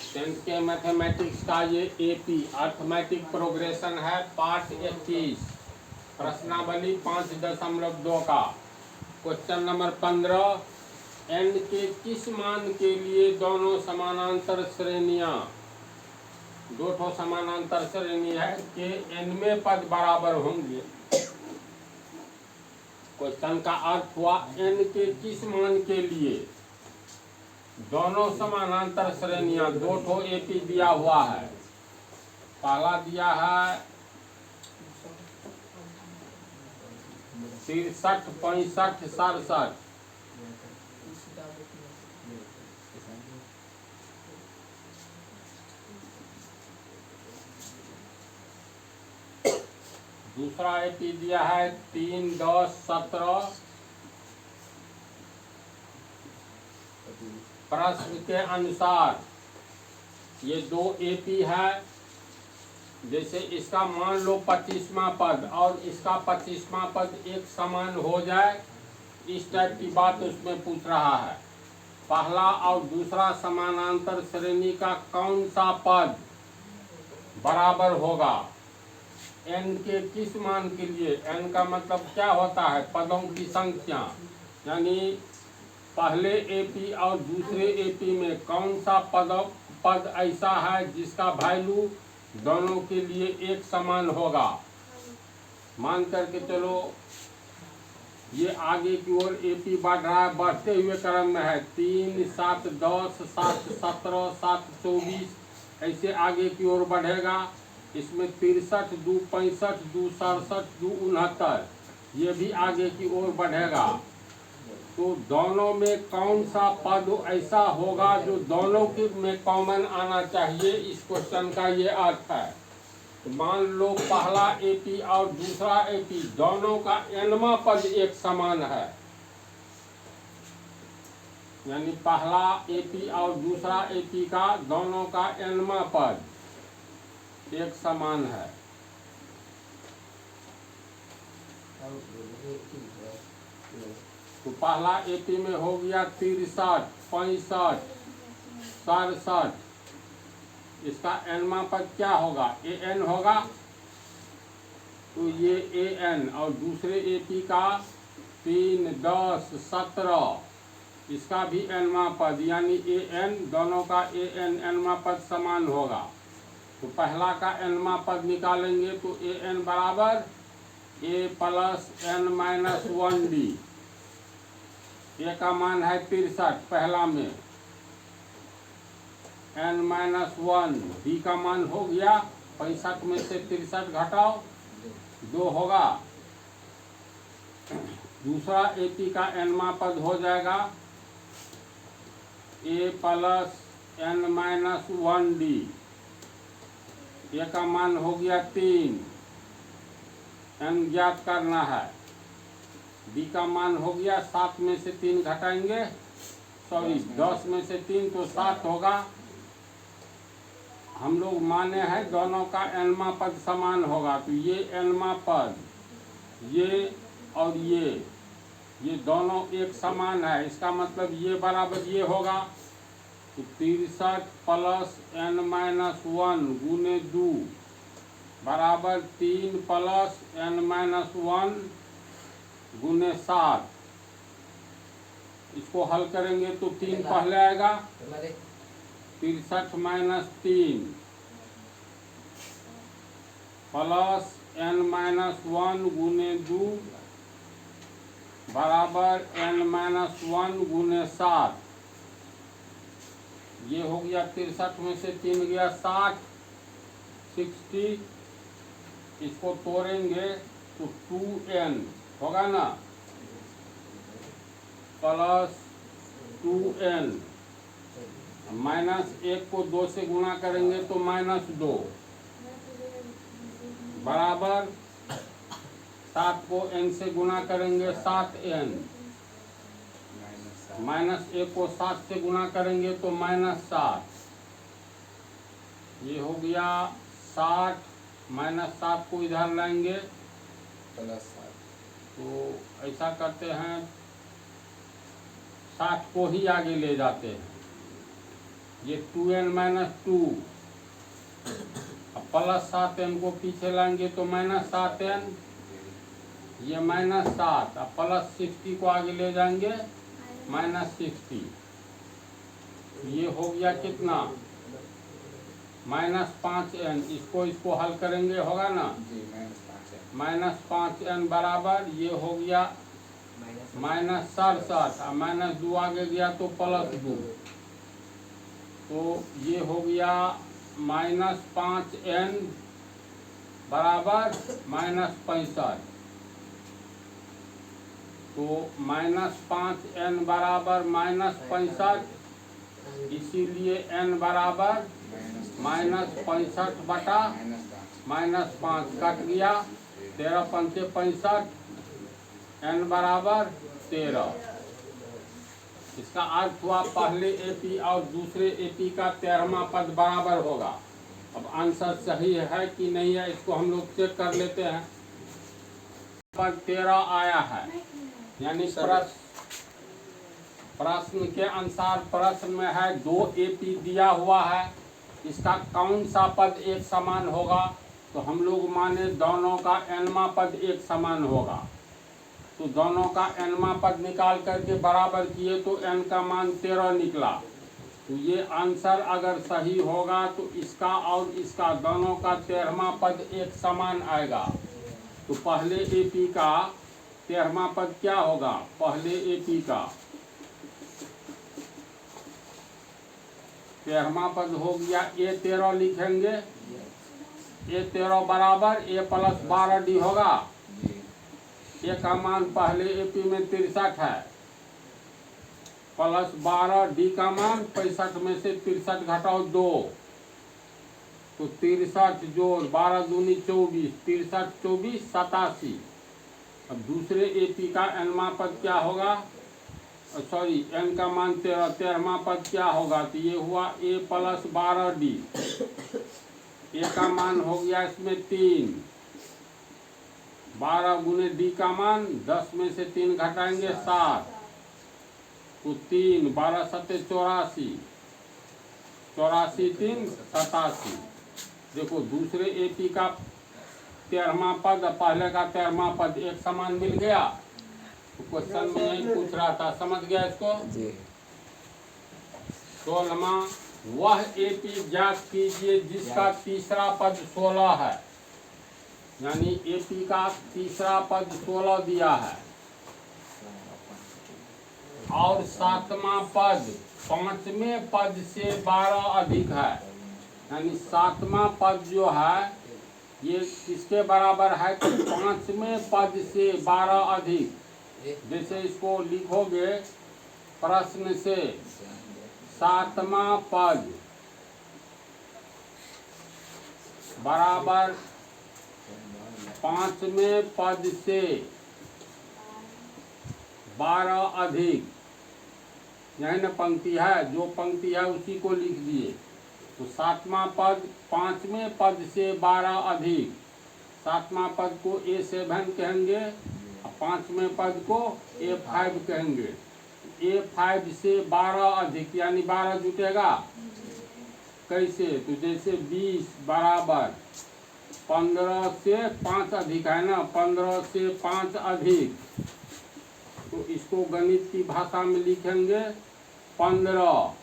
Tenth के mathematics का ये एपी अर्थमेटिक प्रोग्रेशन है पार्ट 21 प्रश्नावली 5.2 का क्वेश्चन नंबर 15 एन के किस मान के लिए दोनों समानांतर श्रेणियां दो ठो समानांतर श्रेणी है के एन में पद बराबर होंगे। क्वेश्चन का अर्थ हुआ एन के किस मान के लिए दोनों समानांतर श्रेणियां दो ठो एपी दिया हुआ है। पहला दिया है 63, 65, 67। दूसरा एपी दिया है 3, 10, 17। प्रश्न के अनुसार ये दो एपी है। जैसे इसका मान लो 25वां पद और इसका 25वां पद एक समान हो जाए, इस टाइप की बात उसमें पूछ रहा है। पहला और दूसरा समानांतर श्रेणी का कौन सा पद बराबर होगा एन के किस मान के लिए। एन का मतलब क्या होता है, पदों की संख्या। यानी पहले एपी और दूसरे एपी में कौन सा पद ऐसा है जिसका वैल्यू दोनों के लिए एक समान होगा। मान करके चलो ये आगे की ओर एपी बढ़ रहा है, बढ़ते हुए क्रम में है। 3, 7, 10, 7, 17, 7, 24 ऐसे आगे की ओर बढ़ेगा। इसमें 63, 2, 65, 2, 67, 2, 69 ये भी आगे की ओर बढ़ेगा। तो दोनों में कौन सा पद ऐसा होगा जो दोनों के में कॉमन आना चाहिए, इस क्वेश्चन का ये अर्थ है। तो मान लो पहला एपी और दूसरा एपी दोनों का एनवा पद एक समान है। यानी पहला एपी और दूसरा एपी का दोनों का एनवा पद एक समान है। तो पहला एपी में हो गया 63, 65, 67। इसका एनवा पद क्या होगा, ए एन होगा। तो ये ए एन और दूसरे एपी का 3, 10, 17 इसका भी एनवा पद यानी ए एन, दोनों का ए एन एनवा पद समान होगा। तो पहला का एनवा पद निकालेंगे तो ए एन बराबर ए प्लस एन माइनस 1d। ए का मान है 63 पहला में, n माइनस 1 डी का मान हो गया 65 में से 63 घटाओ 2 होगा। दूसरा एपी का एनवा पद हो जाएगा ए प्लस एन माइनस 1d। ए का मान हो गया 3, एन ज्ञात करना है। डी का मान हो गया 7 में से 3 घटाएंगे, सॉरी 10 में से 3 तो 7 होगा। हम लोग माने हैं दोनों का एनवा पद समान होगा। तो ये एनवा पद ये और ये दोनों एक समान है। इसका मतलब ये बराबर ये होगा। तो 63 प्लस एन माइनस 1 गुने 2 बराबर 3 प्लस एन माइनस 1 गुने 7। इसको हल करेंगे तो 3 पहले आएगा, 63 माइनस 3 प्लस एन माइनस 1 गुने 2 बराबर एन माइनस 1 गुने 7। ये हो गया 63 में से 3 गया 60, 60। इसको तोड़ेंगे तो 2n होगा ना, प्लस 2n माइनस 1 को 2 से गुणा करेंगे तो माइनस 2 बराबर 7 को n से गुणा करेंगे 7n, माइनस 1 को 7 से गुणा करेंगे तो माइनस 7। ये हो गया 60, माइनस 7 को इधर लाएंगे प्लस 7। तो ऐसा करते हैं 60 को ही आगे ले जाते हैं। ये 2n-2, अब प्लस 7n को पीछे लाएंगे तो -7n, ये -7, अब प्लस 60 को आगे ले जाएंगे -60, ये हो गया कितना -5n, इसको हल करेंगे होगा ना जी -5n बराबर ये हो गया -67, अब -2 आगे गया तो +2, तो ये हो गया -5n बराबर -65, तो -5n बराबर -65, इसीलिए n बराबर -65 बटा -5 कट गया, 13 पंचे 65, n बराबर 13। इसका अर्थ हुआ पहले एपी और दूसरे एपी का 13वां पद बराबर होगा। अब आंसर सही है कि नहीं है इसको हम लोग चेक कर लेते हैं। पद 13 आया है, यानी प्रश्न के अनुसार प्रश्न में है 2 एपी दिया हुआ है, इसका कौन सा पद एक समान होगा, तो हम लोग माने दोनों का nवां पद एक समान होगा, तो दोनों का nवां पद निकाल करके बराबर किए तो n का मान 13 निकला। तो ये आंसर अगर सही होगा तो इसका और इसका दोनों का 13वां पद एक समान आएगा। तो पहले एपी का 13वां पद क्या होगा, पहले एपी का 13वां पद हो गया A13 लिखेंगे, A13 बराबर A + 12D होगा। ए का मान पहले एपी में 63 है, + 12D का मान 65 में से 63 घटाओ 2, तो 63 जोड़ 12 दूनी 24, 63 24 87। अब दूसरे एपी का nवां पद क्या होगा, सॉरी n का मान 13, 13वां पद क्या होगा, तो ये हुआ A + 12D, ए का मान हो गया इसमें 3, 12 गुने D का मान 10 में से 3 घटाएंगे 7, तो 3 12 7 84, 84 3 87। देखो दूसरे एपी का 13वां पद पहले का 13वां पद एक समान मिल गया। तो क्वेश्चन में यही पूछ रहा था, समझ गया इसको जी। 16वां, वह एपी ज्ञात कीजिए जिसका तीसरा पद 16 है, यानी एपी का तीसरा पद 16 दिया है और 7वां पद 5वें पद से 12 अधिक है, यानी 7वां पद जो है ये किसके बराबर है, तो 5वें पद से 12 अधिक। जैसे इसको लिखोगे प्रश्न से, 7वां पद बराबर 5वें पद से 12 अधिक, यही न पंक्ति है, जो पंक्ति है उसी को लिख दिए। तो 7वां पद 5वें पद से 12 अधिक, 7वां पद को A7 कहेंगे, 5वें पद को A5 कहेंगे। A5 से 12 अधिक यानी 12 जुटेगा कैसे, तो जैसे 20 बराबर 15 से 5 अधिक है ना, 15 से 5 अधिक, तो इसको गणित की भाषा में लिखेंगे 15,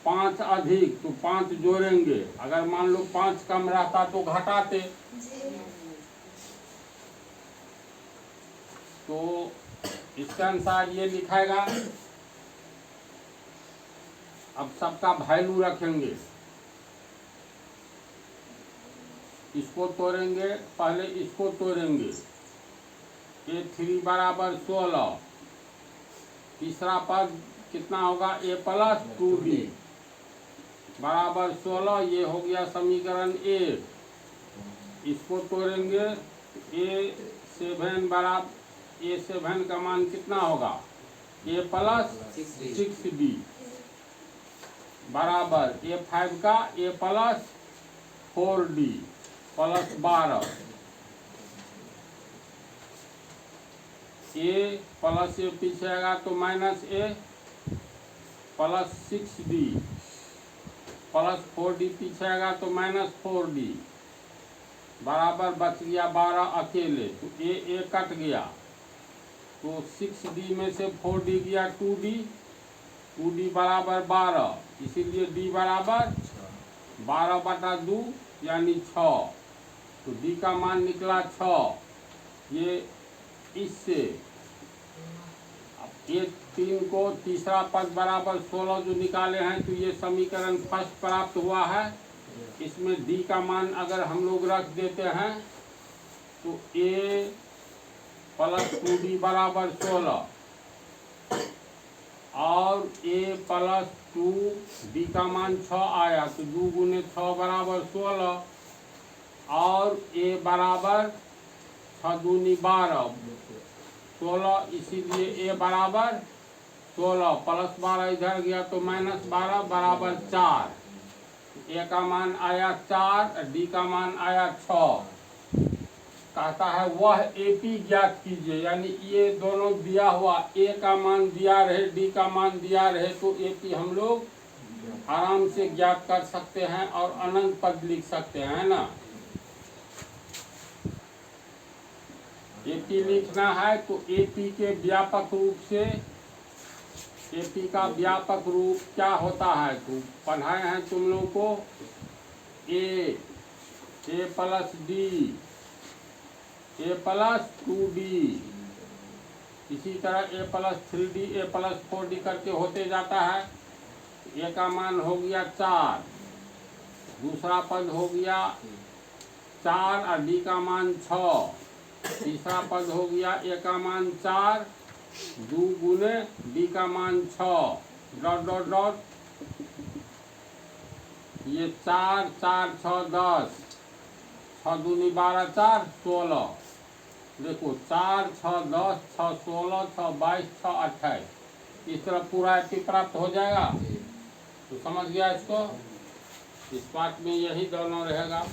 5 अधिक तो 5 जोड़ेंगे, अगर मान लो 5 कम रहता तो घटाते। तो इसके अनुसार ये लिखाएगा। अब सबका वैल्यू रखेंगे, इसको तोड़ेंगे, पहले इसको तोड़ेंगे, A3 बराबर 16, तीसरा पद कितना होगा A + 2D बराबर 16, ये हो गया समीकरण 1। इसको तोड़ेंगे, A7 बराबर A7 का मान कितना होगा A + 6D बराबर A5 का A + 4D + 12, A + A पीछे आएगा तो -A, plus 6d plus 4d पीछे आएगा तो माइनस 4d बराबर बच गया 12 अकेले, तो ए कट गया, तो 6d में से 4d गया 2d, 2d बराबर 12, इसीलिए d बराबर 12/2 यानी 6, तो d का मान निकला 6। ये इससे अब ये 3 को तीसरा पद बराबर 16 जो निकाले हैं, तो ये समीकरण फर्स्ट प्राप्त हुआ है। इसमें d का मान अगर हम लोग रख देते हैं तो a प्लस 2d बराबर 16 और a प्लस 2d का मान 6 आया, तो 2 गुने 6 बराबर 16 और a बराबर 6 दूनी 12 16, इसीलिए a बराबर 16 प्लस 12 इधर गया तो माइनस 12 बराबर 4। ए का मान आया 4, डी का मान आया 6। कहता है वह एपी ज्ञात कीजिए, यानी ये दोनों दिया हुआ, ए का मान दिया रहे डी का मान दिया रहे तो एपी हम लोग आराम से ज्ञात कर सकते हैं और अनंत पद लिख सकते हैं, है ना। एपी लिखना है तो एपी के व्यापक रूप से, एपी का व्यापक रूप क्या होता है तो पढ़ाए हैं तुम लोग को, ए प्लस डी, ए प्लस 2d, इसी तरह ए प्लस 3d, ए प्लस 4d करके होते जाता है। ए का मान हो गया 4, दूसरा पद हो गया 4 और डी का मान 6, तीसरा पद हो गया ए का मान 4, 2 गुने डी का मान 6 डॉट डॉट डॉट, ये 4 4 6 10, 6 दूनी 12 4 16, देखो 4 6 10 6 16 6 22 6 28, इस तरह पूरा एपी प्राप्त हो जाएगा। तो समझ गया इसको, इस पार्ट में यही दोनों रहेगा।